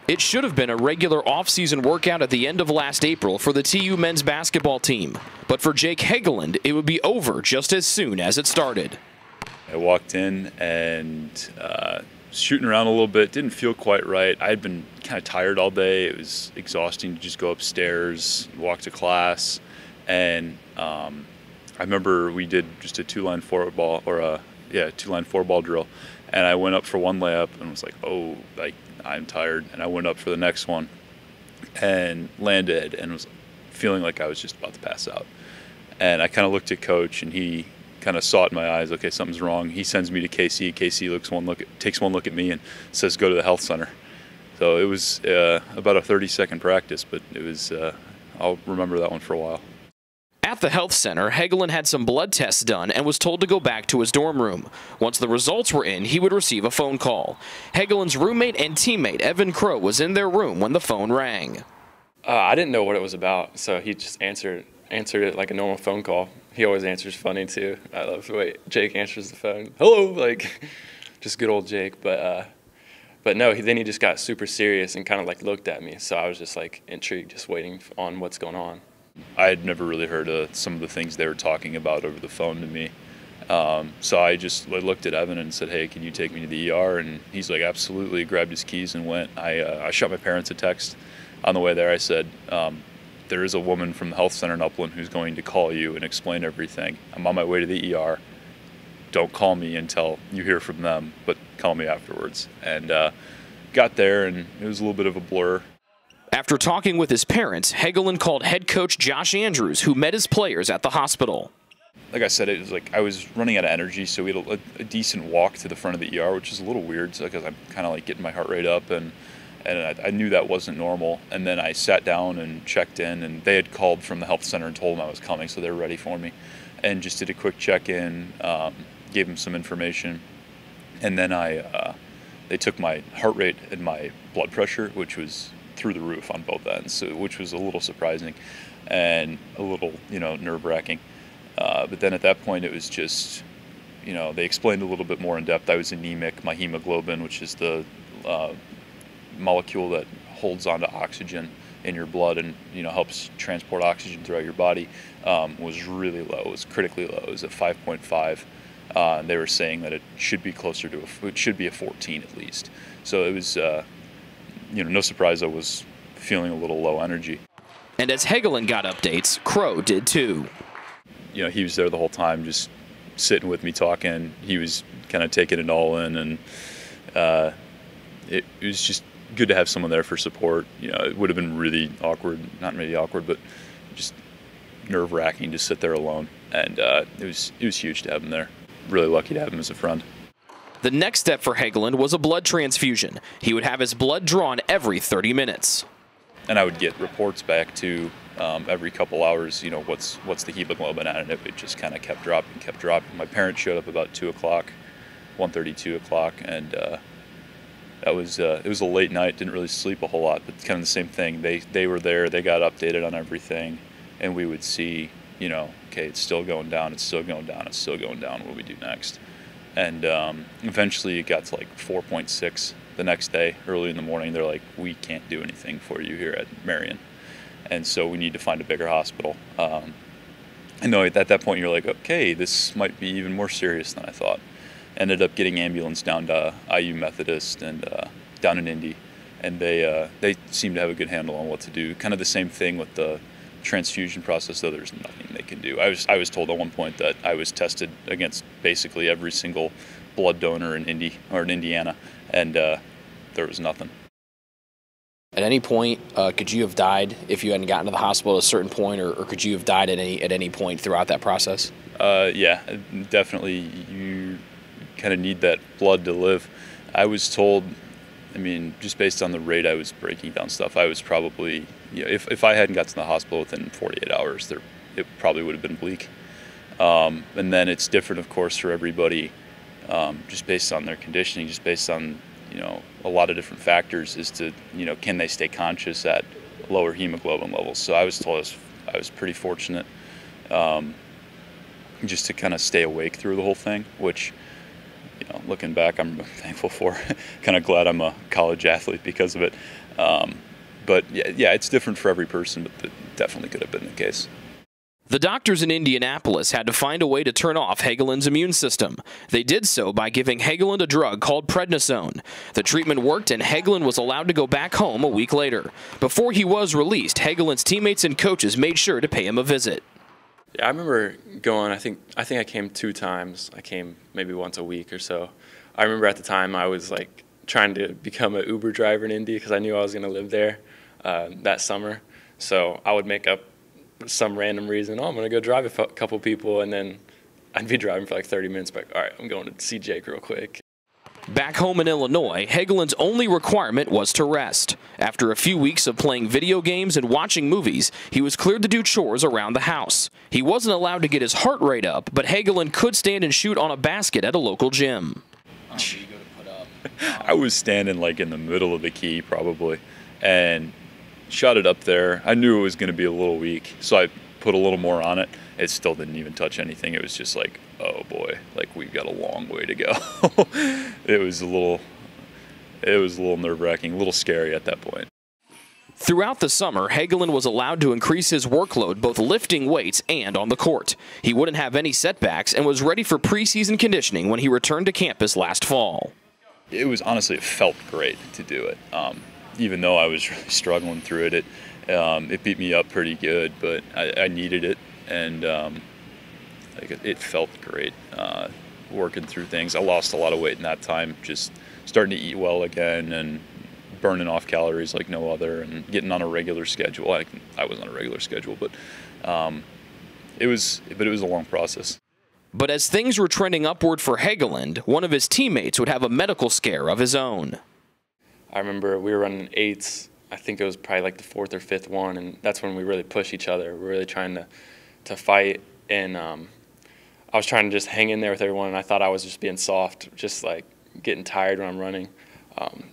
It should have been a regular off-season workout at the end of last April for the TU men's basketball team. But for Jake Heggeland, it would be over just as soon as it started. I walked in and shooting around a little bit, didn't feel quite right. I had been kind of tired all day. It was exhausting to just go upstairs, walk to class. And I remember we did just a two-line four-ball drill. And I went up for one layup and was like, oh, I'm tired. And I went up for the next one and landed and was feeling like I was just about to pass out. And I kind of looked at Coach, and he kind of saw it in my eyes. Okay, something's wrong. He sends me to KC. KC takes one look at me and says, go to the health center. So it was about a 30-second practice, but it was. I'll remember that one for a while. At the health center, Heggeland had some blood tests done and was told to go back to his dorm room. Once the results were in, he would receive a phone call. Heggeland's roommate and teammate, Evan Crowe, was in their room when the phone rang. I didn't know what it was about, so he just answered it like a normal phone call. He always answers funny, too. I love the way Jake answers the phone. Hello, just good old Jake. But no, then he just got super serious and kind of looked at me. So I was just intrigued, just waiting on what's going on. I had never really heard of some of the things they were talking about over the phone to me. So I just looked at Evan and said, hey, can you take me to the ER? And he's like, absolutely, grabbed his keys and went. I shot my parents a text on the way there. I said, there is a woman from the health center in Upland who's going to call you and explain everything. I'm on my way to the ER. Don't call me until you hear from them, but call me afterwards. And got there, and it was a little bit of a blur. After talking with his parents, Heggeland called head coach Josh Andrews, who met his players at the hospital. Like I said, it was I was running out of energy, so we had a decent walk to the front of the ER, which is a little weird because I'm kind of getting my heart rate up, and I knew that wasn't normal. And then I sat down and checked in, and they had called from the health center and told them I was coming, so they were ready for me. And just did a quick check-in, gave them some information, and then they took my heart rate and my blood pressure, which was through the roof on both ends, which was a little surprising and a little, nerve-wracking. But then at that point, it was just, they explained a little bit more in depth. I was anemic. My hemoglobin, which is the molecule that holds onto oxygen in your blood and helps transport oxygen throughout your body, was really low. It was critically low. It was at 5.5. And they were saying that it should be closer to it should be a 14 at least. So it was, no surprise I was feeling a little low energy. And as Heggeland got updates, Crowe did too. He was there the whole time, just sitting with me talking. He was kind of taking it all in, and it was just good to have someone there for support. It would have been really awkward, not really awkward, but just nerve-wracking to sit there alone. And it was huge to have him there. Really lucky to have him as a friend. The next step for Heggeland was a blood transfusion. He would have his blood drawn every 30 minutes. And I would get reports back to every couple hours, what's the hemoglobin at, and it just kind of kept dropping. My parents showed up about 2 o'clock, 1:30, 2 o'clock, and it was a late night, didn't really sleep a whole lot, but kind of the same thing. They were there, they got updated on everything, and we would see, okay, it's still going down, it's still going down, it's still going down, what do we do next? And eventually it got to 4.6 the next day, early in the morning. They're like, we can't do anything for you here at Marion. And so we need to find a bigger hospital. And at that point you're like, okay, this might be even more serious than I thought. Ended up getting ambulance down to IU Methodist and down in Indy. And they seem to have a good handle on what to do. Kind of the same thing with the transfusion process, though there's nothing they can do. I was told at one point that I was tested against basically every single blood donor in Indiana, and there was nothing. At any point, could you have died if you hadn't gotten to the hospital at a certain point, or could you have died at any point throughout that process? Yeah, definitely. You kind of need that blood to live. I was told, just based on the rate I was breaking down stuff, I was probably, if I hadn't got to the hospital within 48 hours, it probably would have been bleak. And then it's different, of course, for everybody, just based on their conditioning, just based on, a lot of different factors as to, can they stay conscious at lower hemoglobin levels. So I was told I was pretty fortunate just to kind of stay awake through the whole thing, which looking back, I'm thankful for. Kind of glad I'm a college athlete because of it. But yeah, it's different for every person, but that definitely could have been the case. The doctors in Indianapolis had to find a way to turn off Heggeland's immune system. They did so by giving Heggeland a drug called prednisone. The treatment worked, and Heggeland was allowed to go back home a week later. Before he was released, Heggeland's teammates and coaches made sure to pay him a visit. Yeah, I remember going, I think I came 2 times. I came maybe once a week or so. I remember at the time I was like trying to become an Uber driver in Indy because I knew I was going to live there that summer. So I would make up some random reason, I'm going to go drive a couple people, and then I'd be driving for like 30 minutes, but all right, I'm going to see Jake real quick. Back home in Illinois, Heggeland's only requirement was to rest. After a few weeks of playing video games and watching movies, he was cleared to do chores around the house. He wasn't allowed to get his heart rate up, but Heggeland could stand and shoot on a basket at a local gym. I was standing like in the middle of the key probably, and shot it up there. I knew it was going to be a little weak, so I put a little more on it. It still didn't even touch anything. It was just like, oh boy, like we've got a long way to go. It was a little nerve-wracking, a little scary at that point. Throughout the summer, Heggeland was allowed to increase his workload both lifting weights and on the court. He wouldn't have any setbacks and was ready for preseason conditioning when he returned to campus last fall. It was honestly, it felt great to do it. Even though I was really struggling through it, it beat me up pretty good, but I needed it, and it felt great working through things. I lost a lot of weight in that time, just starting to eat well again and burning off calories like no other, and getting on a regular schedule. I was on a regular schedule, but it was a long process. But as things were trending upward for Heggeland, one of his teammates would have a medical scare of his own. I remember we were running 8s. I think it was probably like the 4th or 5th one, and that's when we really pushed each other. We were really trying to fight, and I was trying to just hang in there with everyone, and I thought I was just being soft, just like getting tired when I'm running.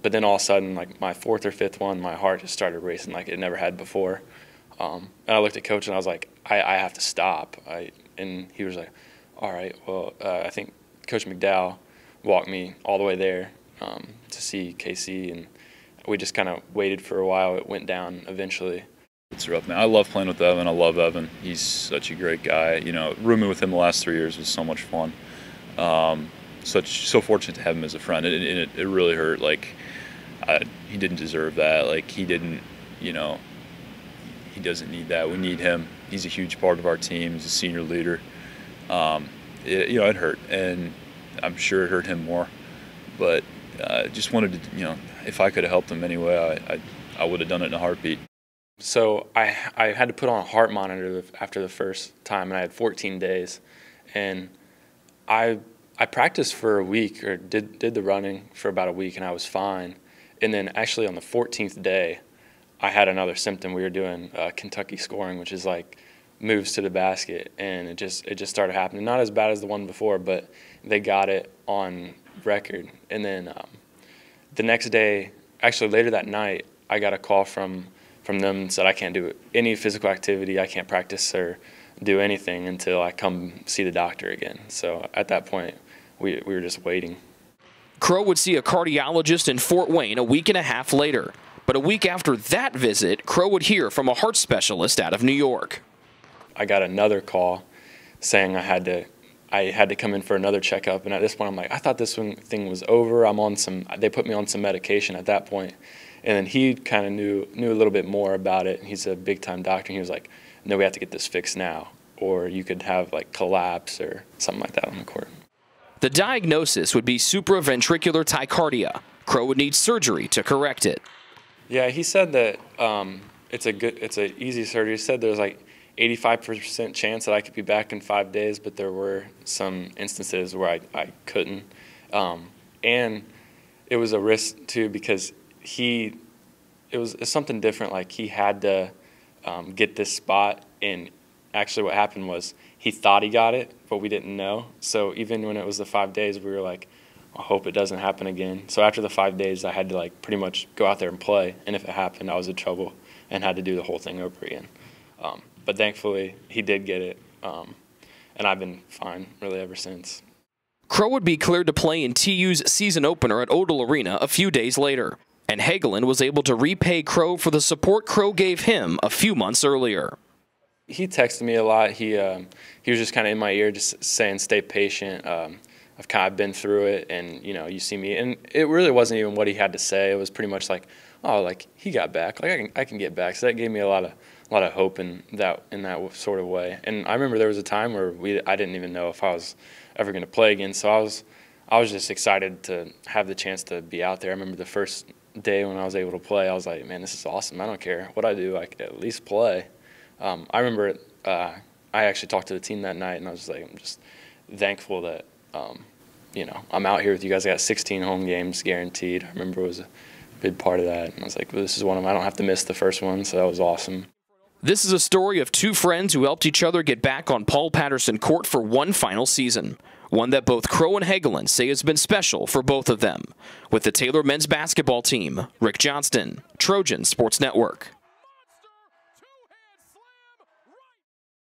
But then all of a sudden, like my 4th or 5th one, my heart just started racing like it never had before. And I looked at Coach, and I was like, I have to stop. And he was like, all right, well, I think Coach McDowell walked me all the way there to see KC, and we just kind of waited for a while. It went down eventually. It's rough, man. I love playing with Evan. I love Evan. He's such a great guy. Rooming with him the last 3 years was so much fun. So fortunate to have him as a friend. And it really hurt. Like, he didn't deserve that. Like, he didn't, he doesn't need that. We need him. He's a huge part of our team. He's a senior leader. It hurt, and I'm sure it hurt him more. But just wanted to, if I could have helped him anyway, I would have done it in a heartbeat. So I had to put on a heart monitor after the first time, and I had 14 days. And I practiced for a week, or did the running for about a week, and I was fine. And then actually on the 14th day, I had another symptom. We were doing Kentucky scoring, which is like moves to the basket, and it just started happening. Not as bad as the one before, but they got it on record. And then the next day, actually later that night, I got a call from them and said I can't do any physical activity, I can't practice or do anything until I come see the doctor again. So at that point, we were just waiting. Crowe would see a cardiologist in Fort Wayne a week and a half later. But a week after that visit, Crowe would hear from a heart specialist out of New York. I got another call saying I had to come in for another checkup, and at this point I'm like, I thought this thing was over. They put me on some medication at that point. And then he kind of knew a little bit more about it. He's a big-time doctor, and he was like, no, we have to get this fixed now, or you could have like collapse or something like that on the court. The diagnosis would be supraventricular tachycardia. Crowe would need surgery to correct it. Yeah, he said that it's an easy surgery. He said there's like 85% chance that I could be back in 5 days, but there were some instances where I couldn't. And it was a risk too, because it was something different. Like, he had to get this spot, and actually what happened was he thought he got it, but we didn't know. So even when it was the 5 days, we were like, I hope it doesn't happen again. So after the 5 days, I had to like pretty much go out there and play, and if it happened, I was in trouble and had to do the whole thing over again. But thankfully, he did get it, and I've been fine really ever since. Crowe would be cleared to play in TU's season opener at Odell Arena a few days later, and Heggeland was able to repay Crowe for the support Crowe gave him a few months earlier. He texted me a lot. He was just kind of in my ear, just saying, "Stay patient. I've kind of been through it, and you see me." And it really wasn't even what he had to say. It was pretty much like, "Oh, like he got back. Like I can get back." So that gave me a lot of hope in that sort of way. And I remember there was a time where I didn't even know if I was ever going to play again. So I was just excited to have the chance to be out there. I remember the first day when I was able to play, I was like, "Man, this is awesome. I don't care what I do. I can at least play." I remember I actually talked to the team that night, and I was like, I'm just thankful that, I'm out here with you guys. I got 16 home games guaranteed. I remember it was a big part of that. And I was like, well, this is one of them. I don't have to miss the first one, so that was awesome. This is a story of two friends who helped each other get back on Paul Patterson Court for one final season, one that both Crowe and Heggeland say has been special for both of them. With the Taylor men's basketball team, Rick Johnston, Trojan Sports Network.